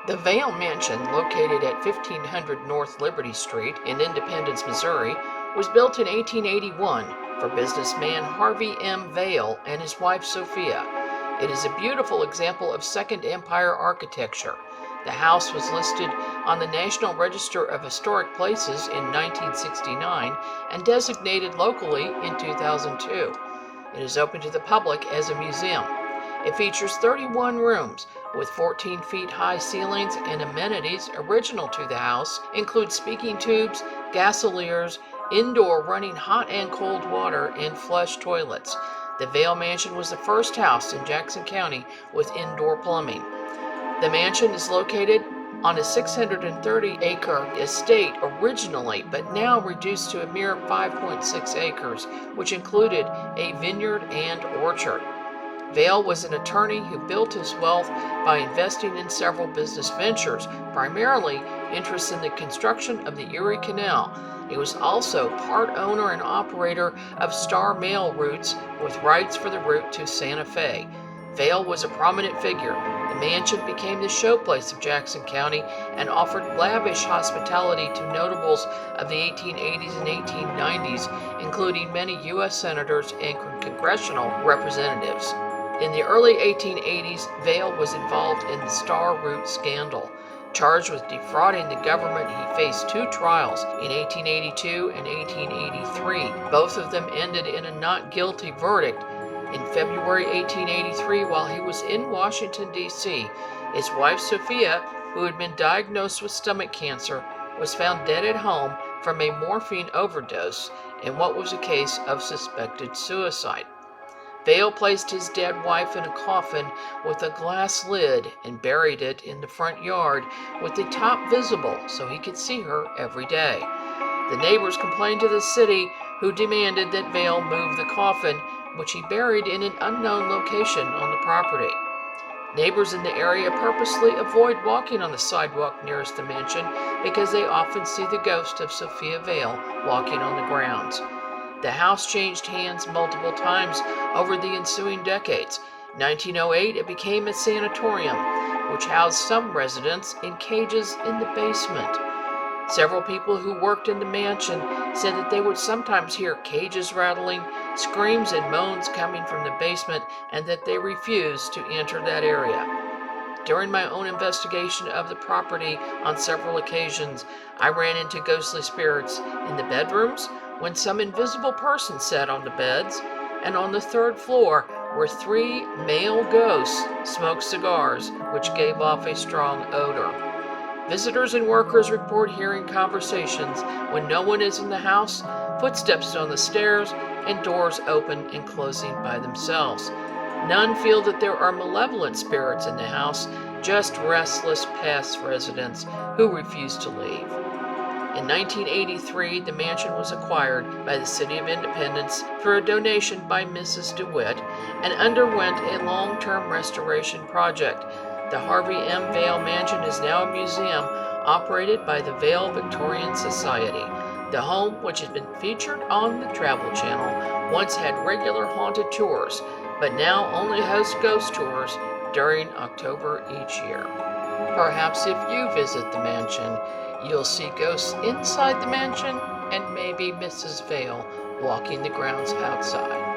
The Vaile Mansion, located at 1500 North Liberty Street in Independence, Missouri, was built in 1881 for businessman Harvey M. Vaile and his wife Sophia. It is a beautiful example of Second Empire architecture. The house was listed on the National Register of Historic Places in 1969 and designated locally in 2002. It is open to the public as a museum. It features 31 rooms with 14 feet high ceilings, and amenities original to the house include speaking tubes, gasoliers, indoor running hot and cold water, and flush toilets. The Vaile Mansion was the first house in Jackson County with indoor plumbing. The mansion is located on a 630-acre estate originally, but now reduced to a mere 5.6 acres, which included a vineyard and orchard. Vaile was an attorney who built his wealth by investing in several business ventures, primarily interests in the construction of the Erie Canal. He was also part owner and operator of Star Mail routes with rights for the route to Santa Fe. Vaile was a prominent figure. The mansion became the showplace of Jackson County and offered lavish hospitality to notables of the 1880s and 1890s, including many U.S. senators and congressional representatives. In the early 1880s, Vaile was involved in the Star Route scandal. Charged with defrauding the government, he faced two trials in 1882 and 1883. Both of them ended in a not guilty verdict. In February 1883, while he was in Washington, D.C., his wife Sophia, who had been diagnosed with stomach cancer, was found dead at home from a morphine overdose in what was a case of suspected suicide. Vaile placed his dead wife in a coffin with a glass lid and buried it in the front yard with the top visible so he could see her every day. The neighbors complained to the city, who demanded that Vaile move the coffin, which he buried in an unknown location on the property. Neighbors in the area purposely avoid walking on the sidewalk nearest the mansion because they often see the ghost of Sophia Vaile walking on the grounds. The house changed hands multiple times over the ensuing decades. In 1908, it became a sanatorium, which housed some residents in cages in the basement. Several people who worked in the mansion said that they would sometimes hear cages rattling, screams and moans coming from the basement, and that they refused to enter that area. During my own investigation of the property on several occasions, I ran into ghostly spirits in the bedrooms, when some invisible person sat on the beds, and on the third floor where three male ghosts smoked cigars, which gave off a strong odor. Visitors and workers report hearing conversations when no one is in the house, footsteps on the stairs, and doors open and closing by themselves. None feel that there are malevolent spirits in the house, just restless past residents who refuse to leave. In 1983, the mansion was acquired by the City of Independence through a donation by Mrs. DeWitt and underwent a long-term restoration project. The Harvey M. Vaile Mansion is now a museum operated by the Vaile Victorian Society. The home, which had been featured on the Travel Channel, once had regular haunted tours, but now only hosts ghost tours during October each year. Perhaps if you visit the mansion, you'll see ghosts inside the mansion and maybe Mrs. Vaile walking the grounds outside.